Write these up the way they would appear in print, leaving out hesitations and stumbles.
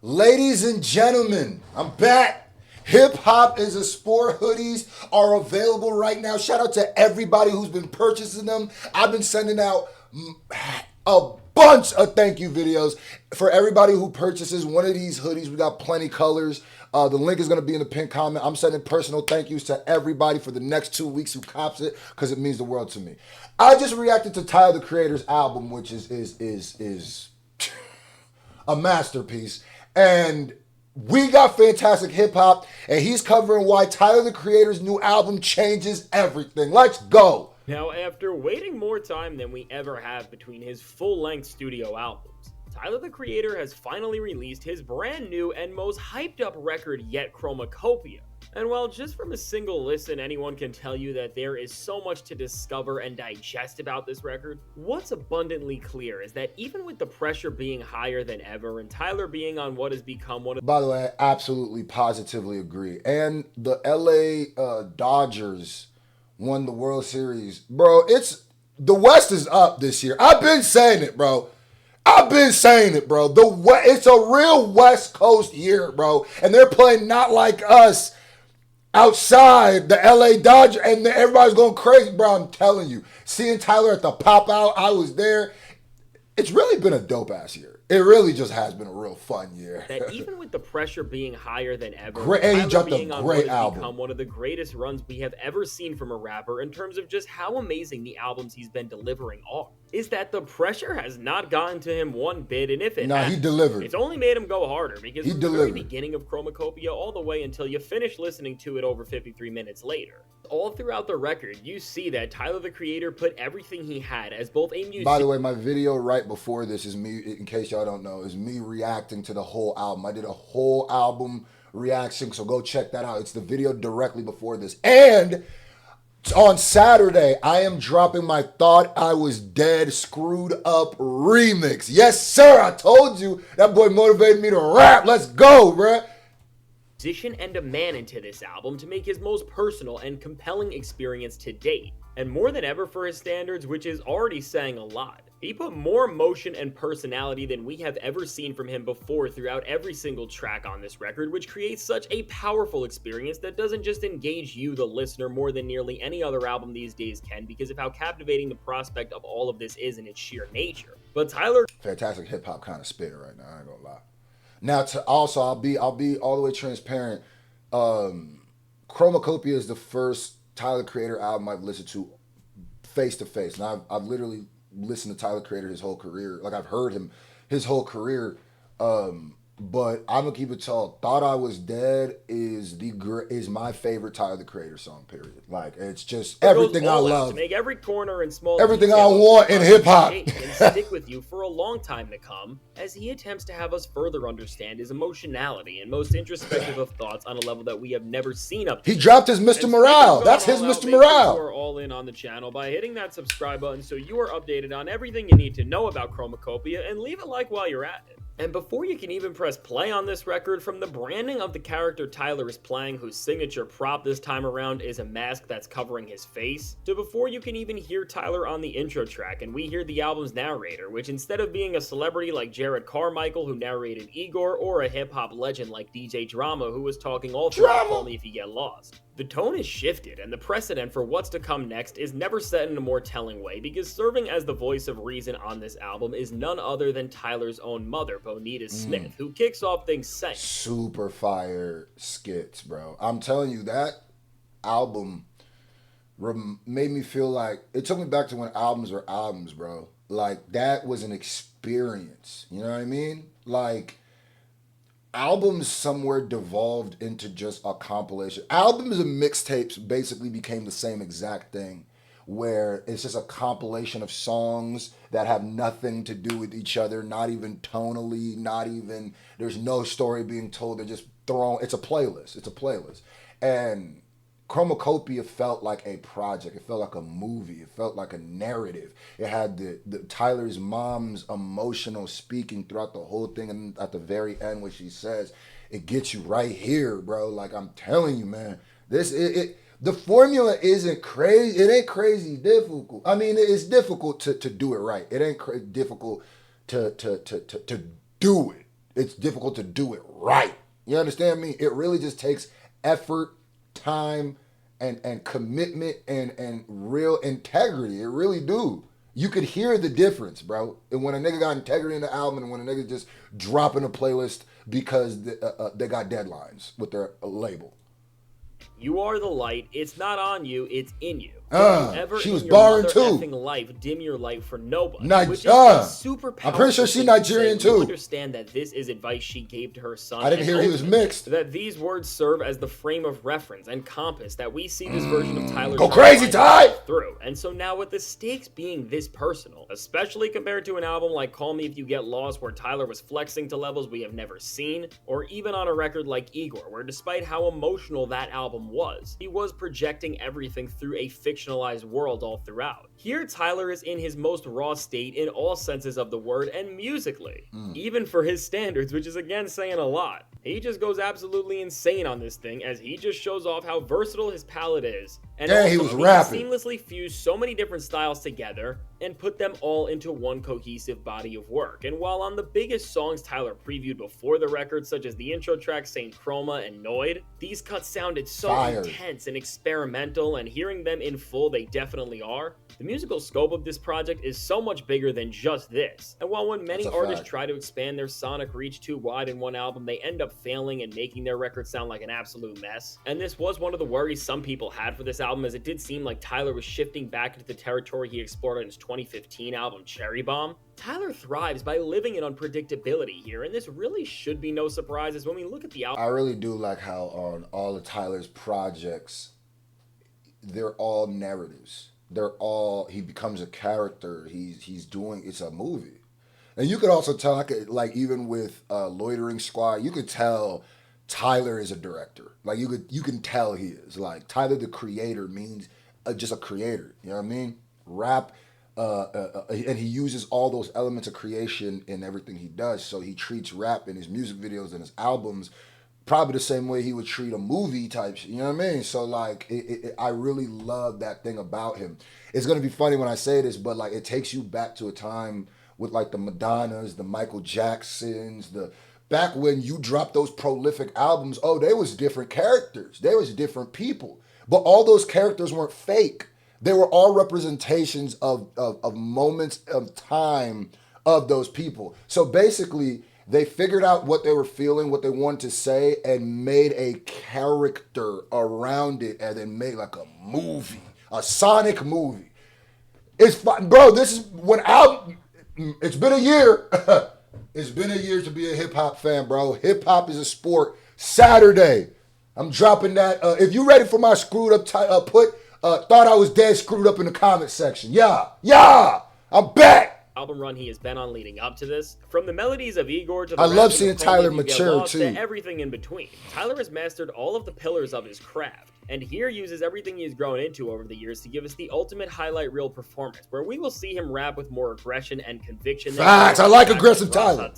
Ladies and gentlemen, I'm back. Hip Hop is a Sport hoodies are available right now. Shout out to everybody who's been purchasing them. I've been sending out a bunch of thank you videos for everybody who purchases one of these hoodies. We got plenty colors. The link is going to be in the pinned comment. I'm sending personal thank yous to everybody for the next 2 weeks who cops it because it means the world to me. I just reacted to Tyler, the Creator's album, which is a masterpiece. And we got fantastic hip hop, and he's covering why Tyler, the Creator's new album changes everything. Let's go. Now, after waiting more time than we ever have between his full-length studio albums, Tyler, the Creator has finally released his brand new and most hyped up record yet, Chromatopia. And while just from a single listen anyone can tell you that there is so much to discover and digest about this record, what's abundantly clear is that even with the pressure being higher than ever and Tyler being on what has become one of... By the way, I absolutely positively agree. And the LA Dodgers won the World Series. Bro, the West is up this year. I've been saying it, bro. It's a real West Coast year, bro. And they're playing not like us outside the LA Dodgers. And everybody's going crazy, bro. I'm telling you. Seeing Tyler at the pop out, I was there. It's really been a dope ass year. It really just has been a real fun year. That even with the pressure being higher than ever, and he dropped being a on great what has album. become one of the greatest runs we have ever seen from a rapper in terms of just how amazing the albums he's been delivering are, is that the pressure has not gotten to him one bit, and if it has, he delivered. It's only made him go harder, because he from delivered. the very beginning of Chromacopia all the way until you finish listening to it over 53 minutes later, all throughout the record, you see that Tyler, the Creator, put everything he had as both a musician... By the way, my video right before this is me, in case y'all don't know, is me reacting to the whole album. I did a whole album reaction, so go check that out. It's the video directly before this. And on Saturday, I am dropping my Thought I Was Dead Screwed Up remix. Yes, sir, I told you. That boy motivated me to rap. Let's go, bruh. Musician and a man into this album to make his most personal and compelling experience to date. And more than ever for his standards, which is already saying a lot, he put more emotion and personality than we have ever seen from him before throughout every single track on this record, which creates such a powerful experience that doesn't just engage you, the listener, more than nearly any other album these days can, because of how captivating the prospect of all of this is in its sheer nature. But Tyler... Fantastic hip-hop kind of spit right now, I ain't gonna lie. Now, I'll be all the way transparent. Chromacopia is the first Tyler Creator album I've listened to face to face. Now, I've literally listened to Tyler Creator his whole career. Like, I've heard him his whole career. But I'm gonna keep it tall. Thought I Was Dead is my favorite Tyler the Creator song. Period. Like, it's just everything I love. To make every corner and small everything I want in hip hop and stick with you for a long time to come, as he attempts to have us further understand his emotionality and most introspective of thoughts on a level that we have never seen up to. He dropped his Mr. Morale. That's his Mr. Morale. You are all in on the channel by hitting that subscribe button so you are updated on everything you need to know about Chromacopia, and leave a like while you're at it. And before you can even press play on this record, from the branding of the character Tyler is playing, whose signature prop this time around is a mask that's covering his face, to before you can even hear Tyler on the intro track and we hear the album's narrator, which instead of being a celebrity like Jared Carmichael, who narrated Igor, or a hip-hop legend like DJ Drama, who was talking all throughout Call Me If You Get Lost, the tone is shifted, and the precedent for what's to come next is never set in a more telling way, because serving as the voice of reason on this album is none other than Tyler's own mother, Bonita Smith, who kicks off things saying, super fire skits, bro. I'm telling you, that album made me feel like, it took me back to when albums were albums, bro. Like, that was an experience, you know what I mean? Like, albums somewhere devolved into just a compilation. Albums and mixtapes basically became the same exact thing, where it's just a compilation of songs that have nothing to do with each other, not even tonally, there's no story being told, they're just thrown, it's a playlist. And Chromacopia felt like a project. It felt like a movie. It felt like a narrative. It had the Tyler's mom's emotional speaking throughout the whole thing, and at the very end, when she says, "It gets you right here, bro." Like, I'm telling you, man, the formula isn't crazy. It ain't crazy difficult. I mean, it's difficult to do it right. It ain't difficult to do it. it's difficult to do it right. You understand me? It really just takes effort, time, and commitment and real integrity. It really do. You could hear the difference, bro. And when a nigga got integrity in the album and when a nigga just dropping a playlist because they got deadlines with their label. You are the light. It's not on you. It's in you. Don't you ever she was in your barring mother too. effing life dim your light for nobody. Which is super powerful. I'm pretty sure she's Nigerian too. You understand that this is advice she gave to her son. I didn't hear he was mixed. That these words serve as the frame of reference and compass that we see this version of Tyler go crazy, Ty! Through. And so now with the stakes being this personal, especially compared to an album like Call Me If You Get Lost where Tyler was flexing to levels we have never seen, or even on a record like Igor where despite how emotional that album was, he was projecting everything through a fictionalized world all throughout. Here, Tyler is in his most raw state in all senses of the word and musically, even for his standards, which is again saying a lot. He just goes absolutely insane on this thing as he just shows off how versatile his palette is. And also, he was rapping. He seamlessly fused so many different styles together and put them all into one cohesive body of work. And while on the biggest songs Tyler previewed before the record, such as the intro tracks Saint Chroma and Noid, these cuts sounded so intense and experimental, and hearing them in full, they definitely are. The musical scope of this project is so much bigger than just this. And while when many artists try to expand their sonic reach too wide in one album, they end up failing and making their record sound like an absolute mess. And this was one of the worries some people had for this album, as it did seem like Tyler was shifting back into the territory he explored on his 2015 album Cherry Bomb. Tyler thrives by living in unpredictability here, and this really should be no surprise as when we look at the album. I really do like how on all of Tyler's projects, they're all narratives. They're all, he becomes a character. He's doing, it's a movie. And you could also tell, like even with Loitering Squad, you could tell Tyler is a director. Like you can tell he is. Like Tyler the creator means just a creator. You know what I mean? Rap, and he uses all those elements of creation in everything he does. So he treats rap in his music videos and his albums probably the same way he would treat a movie type. You know what I mean? So like, I really love that thing about him. It's gonna be funny when I say this, but like it takes you back to a time with like the Madonnas, the Michael Jacksons, back when you dropped those prolific albums. Oh, they was different characters. They was different people. But all those characters weren't fake. They were all representations of moments of time of those people. So basically, they figured out what they were feeling, what they wanted to say, and made a character around it, and then made like a movie, a sonic movie. It's fun, bro. This is when it's been a year. It's been a year to be a hip hop fan, bro. Hip hop is a sport. Saturday, I'm dropping that. If you ready for my screwed up, thought I was dead screwed up in the comment section. Yeah, I'm back. Album run he has been on leading up to this, from the melodies of Igor to the I love seeing Tyler mature too, to everything in between. Tyler has mastered all of the pillars of his craft, and here uses everything he has grown into over the years to give us the ultimate highlight reel performance, where we will see him rap with more aggression and conviction. Facts, I like aggressive Tyler.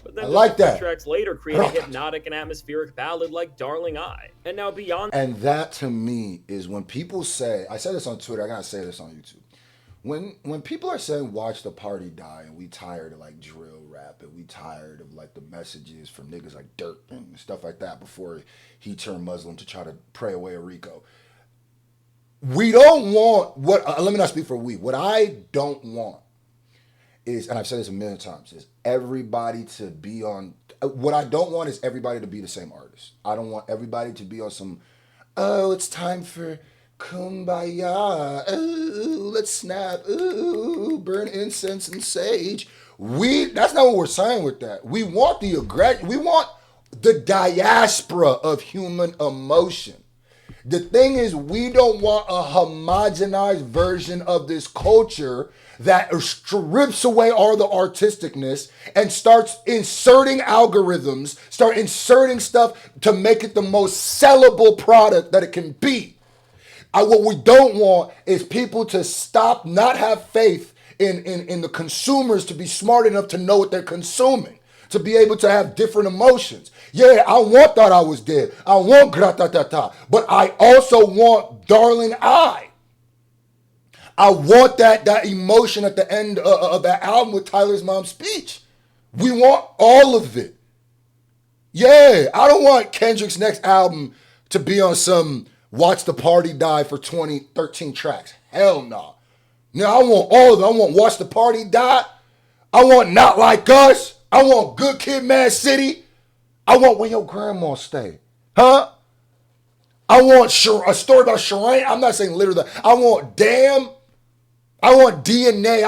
But then I like that. Tracks later create a hypnotic and atmospheric ballad like Darling I. And now beyond. And that to me is when people say, I said this on Twitter, I gotta say this on YouTube. When people are saying watch the party die and we tired of like drill rap and we tired of like the messages from niggas like Dirt and stuff like that before he turned Muslim to try to pray away a Rico. We don't want let me not speak for we. What I don't want is, and I've said this a million times, is everybody to be on, what I don't want is everybody to be the same artist. I don't want everybody to be on some, oh, it's time for Kumbaya, ooh, let's snap, ooh, burn incense and sage. That's not what we're saying with that. We want the aggression. We want the diaspora of human emotion. The thing is, we don't want a homogenized version of this culture that strips away all the artisticness and starts inserting algorithms, start inserting stuff to make it the most sellable product that it can be. What we don't want is people to stop, not have faith in the consumers to be smart enough to know what they're consuming, to be able to have different emotions. Yeah, I want Thought I Was Dead. I want Gratatata. But I also want Darling I. I want that emotion at the end of that album with Tyler's mom's speech. We want all of it. Yeah, I don't want Kendrick's next album to be on some Watch the Party Die for 2013 tracks. Hell no. No, I want all of them. I want Watch the Party Die. I want Not Like Us. I want Good Kid, Mad City. I want Where Your Grandma Stay. Huh? I want a story about Shireen. I'm not saying literally. I want Damn. I want DNA.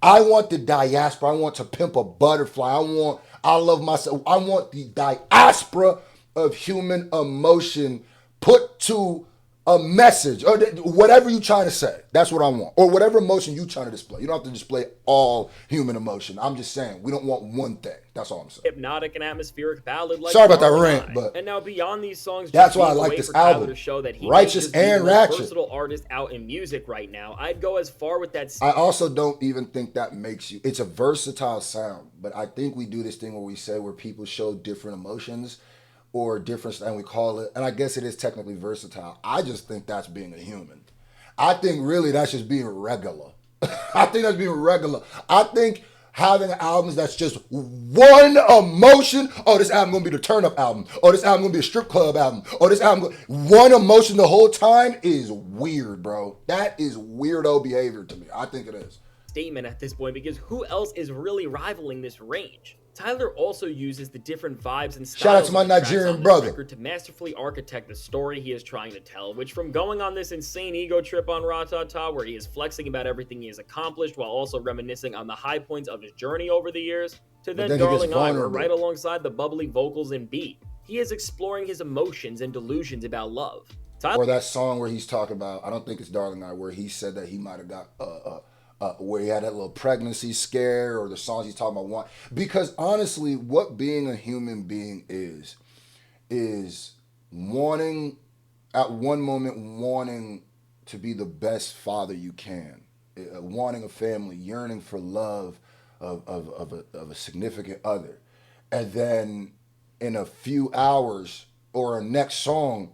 I want the diaspora. I want To Pimp a Butterfly. I Love Myself. I want the diaspora of human emotion put to a message or whatever you're trying to say. That's what I want. Or whatever emotion you're trying to display. You don't have to display all human emotion. I'm just saying we don't want one thing. That's all I'm saying. Hypnotic and atmospheric ballad like Sorry about that Darling rant, I. but and now beyond these songs, that's just why I being a like way this for Tyler album. to show that he Righteous may just be the and most ratchet. versatile artist out in music right now. I'd go as far with that. I also don't even think that makes you. It's a versatile sound, but I think we do this thing where we say where people show different emotions or different, and we call it. And I guess it is technically versatile. I just think that's being a human. I think really that's just being regular. I think that's being regular. I think having albums that's just one emotion. Oh, this album gonna be the turn up album. Oh, this album gonna be a strip club album. Oh, this album one emotion the whole time is weird, bro. That is weirdo behavior to me. I think it is. Statement at this point, because who else is really rivaling this range? Tyler also uses the different vibes and styles Shout out to my of the tracks Nigerian on this brother record to masterfully architect the story he is trying to tell, which from going on this insane ego trip on Ratata, where he is flexing about everything he has accomplished while also reminiscing on the high points of his journey over the years, to then Darling I, where right alongside the bubbly vocals and beat, he is exploring his emotions and delusions about love. Or that song where he's talking about, I don't think it's Darling I, where he said that he might have got where he had that little pregnancy scare, or the songs he's talking about. Because honestly, what being a human being is wanting, at one moment, wanting to be the best father you can, wanting a family, yearning for love of a significant other. And then in a few hours or a next song,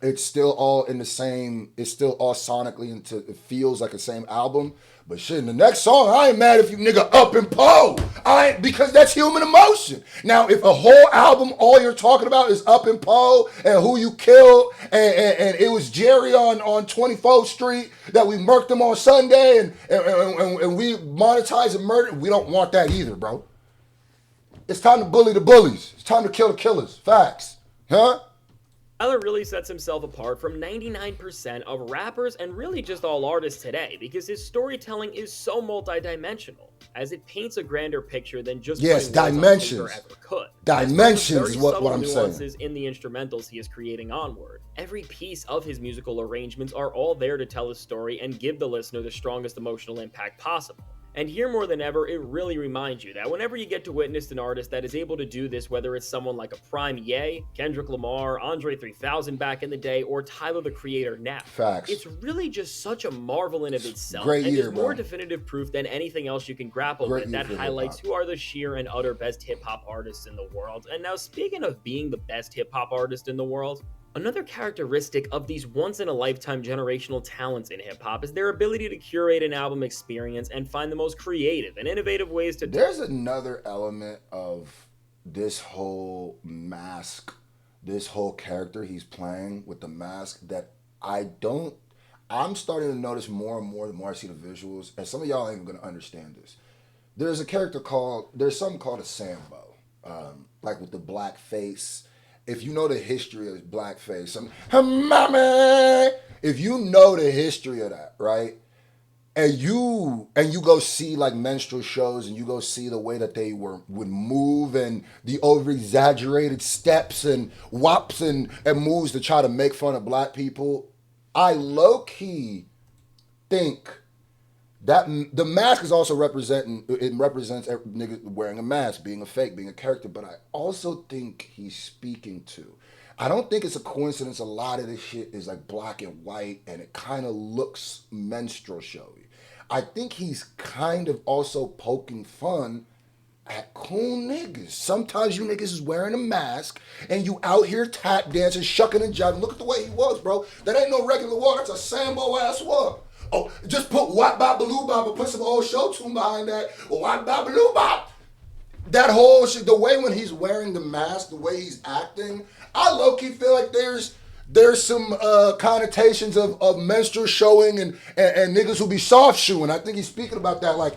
it's still all in the same, it's still all sonically into, it feels like the same album. But shit, in the next song, I ain't mad if you nigga up and po. Because that's human emotion. Now, if a whole album, all you're talking about is up and po and who you killed, and it was Jerry on 24th Street that we murked him on Sunday, and we monetized and murdered, we don't want that either, bro. It's time to bully the bullies. It's time to kill the killers. Facts. Huh? Tyler really sets himself apart from 99% of rappers and really just all artists today because his storytelling is so multidimensional, as it paints a grander picture than just dimensions. Ever could. Dimensions is what I'm nuances saying. In the instrumentals he is creating onward. Every piece of his musical arrangements are all there to tell a story and give the listener the strongest emotional impact possible. And here more than ever, it really reminds you that whenever you get to witness an artist that is able to do this, whether it's someone like a Prime Ye, Kendrick Lamar, Andre 3000 back in the day, or Tyler the Creator now, Facts. It's really just such a marvel in of itself. Great and year, is more bro. definitive proof than anything else you can grapple Great with that highlights who are the sheer and utter best hip-hop artists in the world. And now speaking of being the best hip-hop artist in the world, another characteristic of these once-in-a-lifetime generational talents in hip-hop is their ability to curate an album experience and find the most creative and innovative ways to... There's another element of this whole mask, this whole character he's playing with the mask that I'm starting to notice more and more the more I see the visuals, and some of y'all ain't even gonna understand this. There's something called a Sambo, like with the black face. If you know the history of blackface, if you know the history of that, right? And you go see like minstrel shows and you go see the way that they would move and the over exaggerated steps and wops and moves to try to make fun of black people, I low key think that the mask is also represents niggas wearing a mask, being a fake, being a character, but I also think he's speaking to. I don't think it's a coincidence a lot of this shit is like black and white and it kind of looks minstrel showy. I think he's kind of also poking fun at cool niggas. Sometimes you niggas is wearing a mask and you out here tap dancing, shucking and jiving. Look at the way he was, bro. That ain't no regular walk. That's a Sambo ass walk. Oh, just put Wap Bop Baloo Bop and put some old show tune behind that. Wap Bop Baloo Bop. that whole shit, the way when he's wearing the mask, the way he's acting, I low-key feel like there's some connotations of menstrual showing and niggas who be soft shoeing. I think he's speaking about that. Like,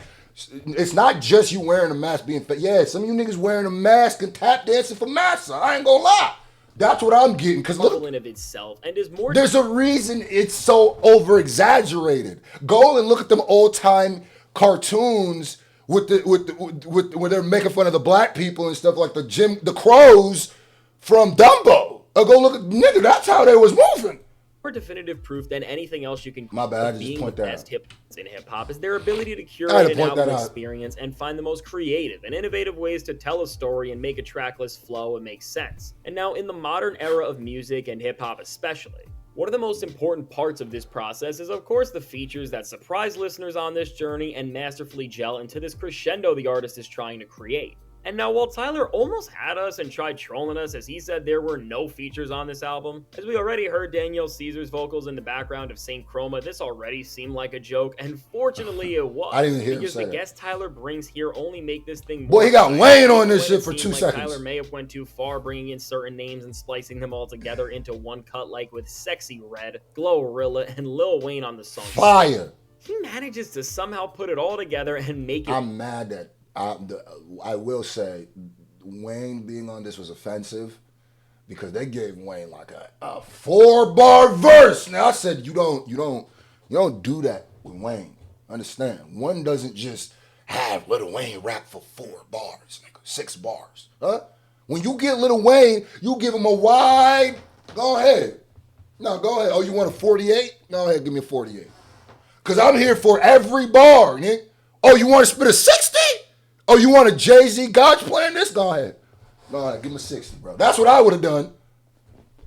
it's not just you wearing a mask being fat. Yeah, some of you niggas wearing a mask and tap dancing for massa. I ain't gonna lie. That's what I'm getting. Cause look, of itself and is more. There's a reason it's so over exaggerated. Go and look at them old time cartoons with where they're making fun of the black people and stuff like the crows from Dumbo. Or go look at nigga. That's how they was moving. More definitive proof than anything else you can. My bad. I just point that out. In hip hop is their ability to curate an album experience and find the most creative and innovative ways to tell a story and make a track list flow and make sense. And now, in the modern era of music and hip hop especially, one of the most important parts of this process is, of course, the features that surprise listeners on this journey and masterfully gel into this crescendo the artist is trying to create. And now, while Tyler almost had us and tried trolling us as he said there were no features on this album, as we already heard Danielle Caesar's vocals in the background of Saint Chroma, this already seemed like a joke, and fortunately it was. I didn't hear him say because the that. guests Tyler brings here only make this thing more. Boy, he got Wayne on this shit for 2 seconds. Tyler may have went too far bringing in certain names and splicing them all together into one cut, like with Sexy Red, Glorilla, and Lil Wayne on the song. Fire. He manages to somehow put it all together and make it. I'm mad that I will say Wayne being on this was offensive because they gave Wayne like a 4-bar verse. Now I said you don't do that with Wayne. Understand? One doesn't just have Lil Wayne rap for 4 bars, nigga, 6 bars. Huh? When you get Lil Wayne, you give him a wide. Go ahead. No, go ahead. Oh, you want a 48? Go ahead, give me a 48. Cause I'm here for every bar, nigga. Oh, you want to spit a 60? Oh, you want a Jay-Z God's playing this? Go ahead. Go ahead, give him a 60, bro. That's what I would have done.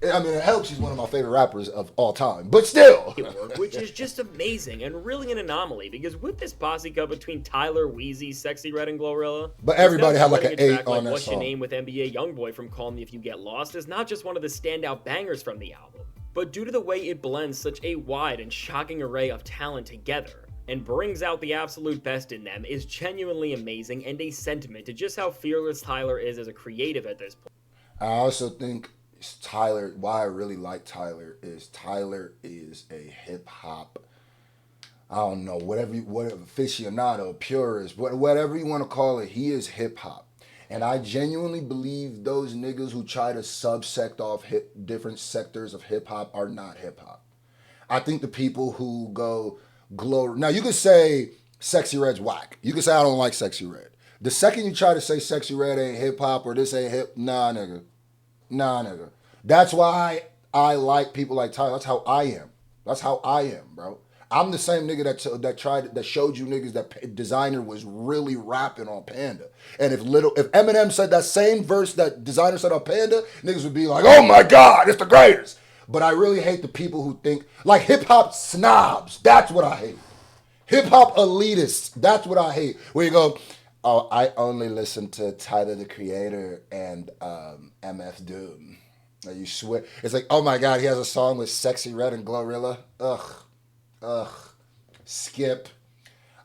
I mean, it helps he's one of my favorite rappers of all time. But still. Which is just amazing and really an anomaly because with this posse cut between Tyler, Wheezy, Sexy Red, and Glorilla. But everybody had like an 8 on that What's song. Your Name with NBA Youngboy from Call Me If You Get Lost is not just one of the standout bangers from the album, but due to the way it blends such a wide and shocking array of talent together and brings out the absolute best in them is genuinely amazing and a sentiment to just how fearless Tyler is as a creative at this point. I also think Tyler, why I really like Tyler is a hip hop, I don't know, whatever aficionado, purist, whatever you want to call it, he is hip hop. And I genuinely believe those niggas who try to subsect off different sectors of hip hop are not hip hop. I think the people who go now you could say Sexy Red's whack. You could say I don't like Sexy Red. The second you try to say Sexy Red ain't hip hop or this ain't hip, nah nigga. That's why I like people like Tyler. That's how I am, bro. I'm the same nigga that showed you niggas that Designer was really rapping on Panda. And if Eminem said that same verse that Designer said on Panda, niggas would be like, oh my God, it's the greatest. But I really hate the people who think, like hip-hop snobs. That's what I hate. Hip-hop elitists. That's what I hate. Where you go, oh, I only listen to Tyler, the Creator, and MF Doom. Like you swear. It's like, oh my God, he has a song with Sexy Red and Glorilla. Ugh. Skip.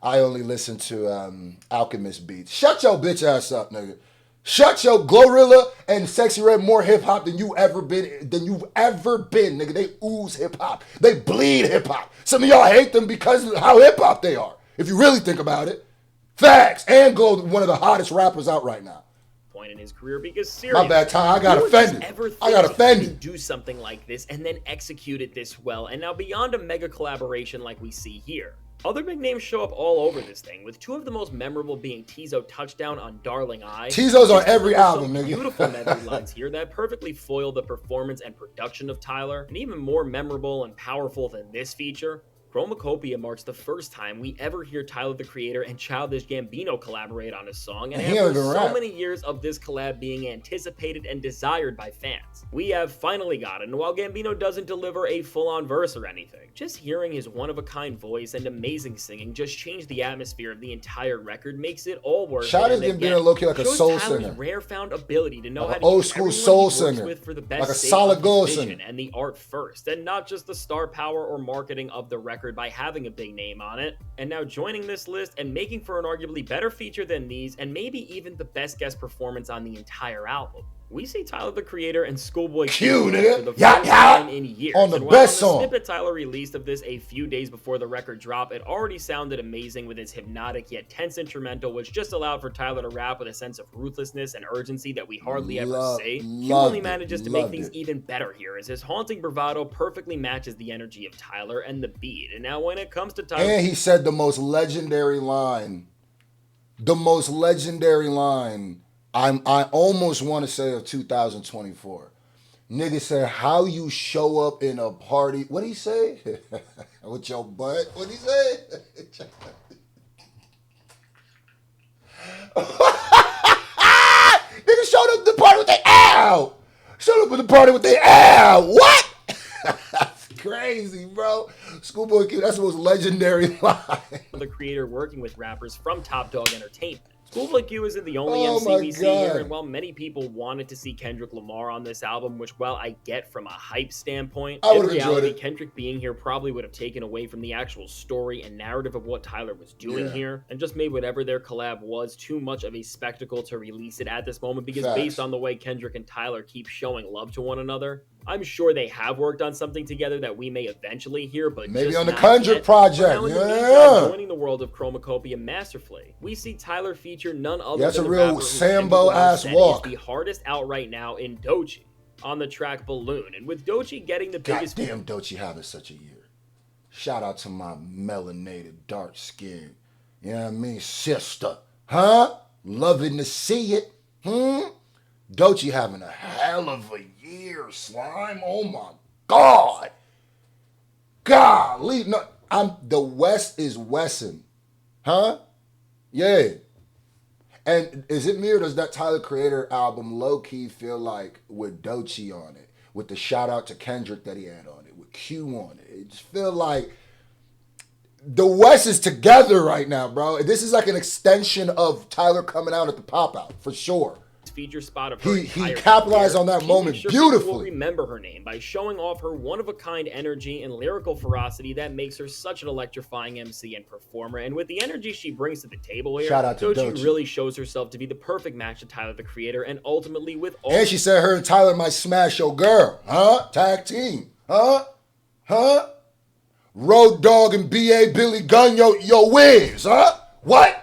I only listen to Alchemist beats. Shut your bitch ass up, nigga. Shut your Glorilla and Sexy Red more hip hop than you've ever been, nigga. They ooze hip hop. They bleed hip hop. Some of y'all hate them because of how hip hop they are. If you really think about it. Facts. And Glow, one of the hottest rappers out right now. Point in his career because seriously, my bad, Ty. I got offended. Do something like this and then execute it this well, and now beyond a mega collaboration like we see here. Other big names show up all over this thing, with 2 of the most memorable being Tizo Touchdown on Darling I. Tizo's on every album, nigga. Beautiful medley lines here that perfectly foil the performance and production of Tyler, and even more memorable and powerful than this feature. Chromatopia marks the first time we ever hear Tyler, the Creator, and Childish Gambino collaborate on a song, and after so many years of this collab being anticipated and desired by fans, we have finally got it. And while Gambino doesn't deliver a full-on verse or anything, just hearing his one-of-a-kind voice and amazing singing just change the atmosphere of the entire record makes it all worth it. Childish Gambino low-key like a soul Tyler's singer. Rare found ability to know how to old school soul singer, with for the best like a solid goal singer, and the art first, and not just the star power or marketing of the record record by having a big name on it. And now joining this list and making for an arguably better feature than these, and maybe even the best guest performance on the entire album, we see Tyler the Creator and Schoolboy Q nigga. for the first time in years. On the and best while on song. The snippet Tyler released of this a few days before the record drop, it already sounded amazing with its hypnotic yet tense instrumental, which just allowed for Tyler to rap with a sense of ruthlessness and urgency that we hardly ever see. Q only manages to make things even better here, as his haunting bravado perfectly matches the energy of Tyler and the beat. And now when it comes to Tyler... And he said the most legendary line. I almost want to say of 2024. Nigga said, how you show up in a party. What'd he say? With your butt? What'd he say? Nigga showed up at the party with their ow. Showed up at the party with their ow. What? That's crazy, bro. Schoolboy Q, that's the most legendary line. The Creator working with rappers from Top Dog Entertainment. Schoolboy Q isn't the only MC we see here, and while many people wanted to see Kendrick Lamar on this album, which while I get from a hype standpoint, in reality, Kendrick being here probably would have taken away from the actual story and narrative of what Tyler was doing here, and just made whatever their collab was too much of a spectacle to release it at this moment, because based on the way Kendrick and Tyler keep showing love to one another, I'm sure they have worked on something together that we may eventually hear, but maybe just on the Kendrick project. Joining the world of Chromatopia masterfully, we see Tyler feature none other than a real Sambo ass walk. Is the hardest out right now in Doechii on the track Balloon, and with Doechii getting the biggest. Goddamn, Doechii having such a year. Shout out to my melanated dark skin. You know what I mean, sister? Huh? Loving to see it. Doechii having a hell of a year, Slime. Oh my God. Golly. No, the West is Wessin. Huh? Yeah. And is it me or does that Tyler Creator album low-key feel like with Doechii on it, with the shout out to Kendrick that he had on it, with Q on it, it just feel like the West is together right now, bro. This is like an extension of Tyler coming out at the pop-out, for sure. Feature spot of her he capitalized on that moment beautifully. Will remember her name by showing off her one-of-a-kind energy and lyrical ferocity that makes her such an electrifying MC and performer. And with the energy she brings to the table here, Doechii really shows herself to be the perfect match to Tyler the Creator, and ultimately with all. And she said her and Tyler might smash your girl, huh? Tag team, huh? Road Dogg and B.A. Billy Gunn, yo whiz, huh? What?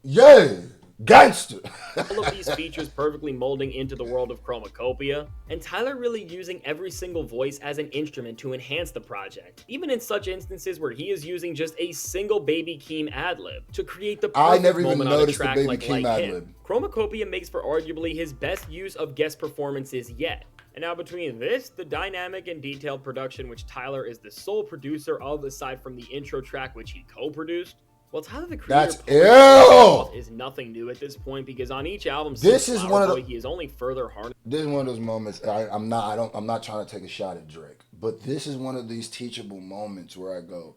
Yeah, gangster. All of these features perfectly molding into the world of Chromatopia, and Tyler really using every single voice as an instrument to enhance the project, even in such instances where he is using just a single Baby Keem ad-lib to create the perfect moment on a track like Him. Chromatopia makes for arguably his best use of guest performances yet. And now between this, the dynamic and detailed production which Tyler is the sole producer of aside from the intro track which he co-produced, well, Tyler the Creator is nothing new at this point, because on each album, this is one of the, he is only further harnessed. This is one of those moments. I'm not trying to take a shot at Drake, but this is one of these teachable moments where I go,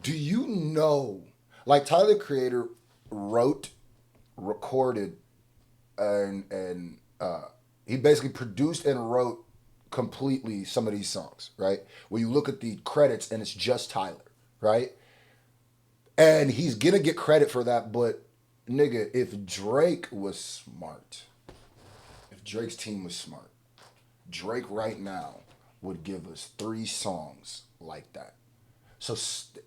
do you know? Like Tyler the Creator wrote, recorded, and he basically produced and wrote completely some of these songs, right? Where you look at the credits and it's just Tyler, right? And he's gonna get credit for that, but nigga, if Drake was smart, if Drake's team was smart, Drake right now would give us 3 songs like that. So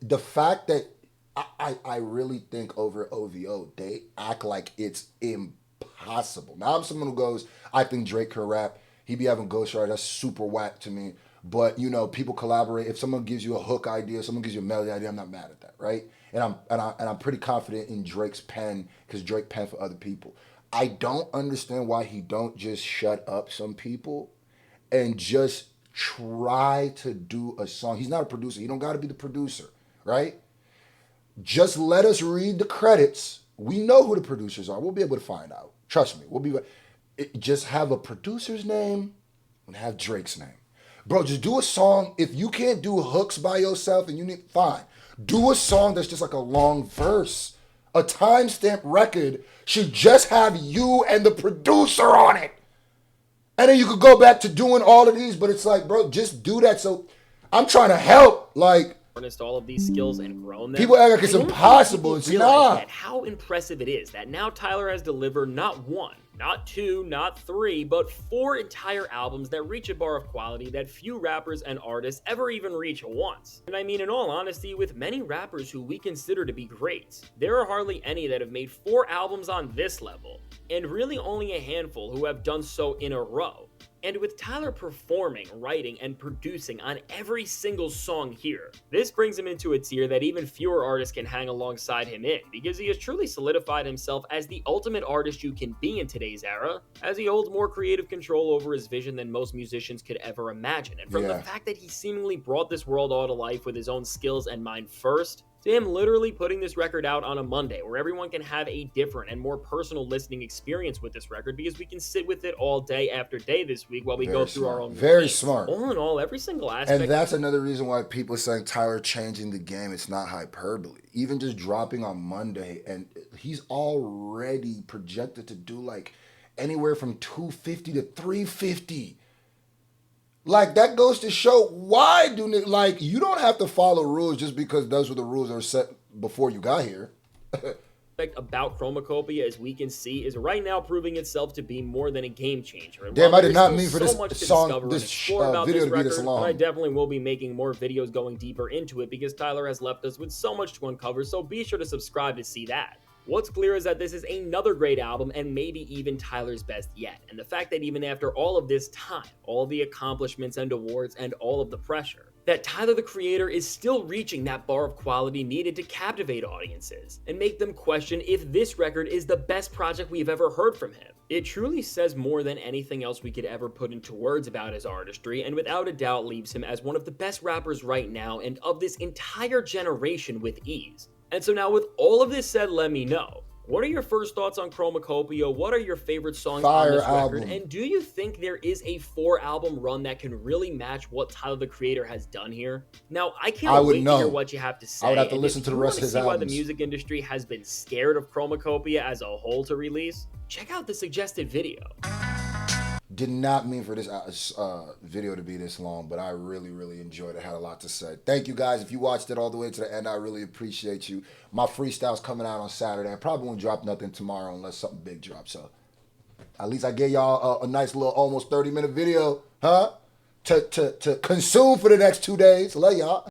the fact that I really think over OVO, they act like it's impossible. Now I'm someone who goes, I think Drake can rap. He be having ghostwriter, that's super whack to me. But you know, people collaborate. If someone gives you a hook idea, someone gives you a melody idea, I'm not mad at that, right? And I'm pretty confident in Drake's pen because Drake pen for other people. I don't understand why he don't just shut up some people and just try to do a song. He's not a producer. He don't got to be the producer, right? Just let us read the credits. We know who the producers are. We'll be able to find out. Trust me. Just have a producer's name and have Drake's name. Bro, just do a song. If you can't do hooks by yourself and you need, fine. Do a song that's just like a long verse. A timestamp record should just have you and the producer on it. And then you could go back to doing all of these, but it's like, bro, just do that. So I'm trying to help. Like, harnessed all of these skills and grown them. people act like it's I don't impossible. think It's people realize not. yet how impressive it is that now Tyler has delivered not one, not two, not three, but 4 entire albums that reach a bar of quality that few rappers and artists ever even reach once. And I mean, in all honesty, with many rappers who we consider to be greats, there are hardly any that have made 4 albums on this level, and really only a handful who have done so in a row. And with Tyler performing, writing, and producing on every single song here, this brings him into a tier that even fewer artists can hang alongside him in, because he has truly solidified himself as the ultimate artist you can be in today's era, as he holds more creative control over his vision than most musicians could ever imagine. And from the fact that he seemingly brought this world all to life with his own skills and mind first, to him literally putting this record out on a Monday where everyone can have a different and more personal listening experience with this record, because we can sit with it all day after day this week while we go through our own Very routines. smart. All in all, every single aspect. And that's another reason why people are saying Tyler changing the game. It's not hyperbole. Even just dropping on Monday, and he's already projected to do like anywhere from 250 to 350. Like, that goes to show why like, you don't have to follow rules just because those were the rules that were set before you got here. About Chromacopia, as we can see, is right now proving itself to be more than a game changer. And damn, while I did not there's mean for still this so much to song, discover this and explore about video this to be this record, long. I definitely will be making more videos going deeper into it, because Tyler has left us with so much to uncover, so be sure to subscribe to see that. What's clear is that this is another great album, and maybe even Tyler's best yet. And the fact that even after all of this time, all the accomplishments and awards, and all of the pressure, that Tyler the Creator is still reaching that bar of quality needed to captivate audiences and make them question if this record is the best project we've ever heard from him. It truly says more than anything else we could ever put into words about his artistry, and without a doubt leaves him as one of the best rappers right now and of this entire generation with ease. And so now, with all of this said, let me know, what are your first thoughts on Chromacopia? What are your favorite songs on this record? And do you think there is a 4-album run that can really match what Tyler the Creator has done here? Now, I can't wait to hear what you have to say. I would have to listen to the rest of his albums. Why the music industry has been scared of Chromacopia as a whole to release? Check out the suggested video. Did not mean for this video to be this long, but I really, really enjoyed it. I had a lot to say. Thank you, guys. If you watched it all the way to the end, I really appreciate you. My freestyle's coming out on Saturday. I probably won't drop nothing tomorrow unless something big drops. So at least I gave y'all a nice little almost 30-minute video, huh? To consume for the next 2 days. Love y'all.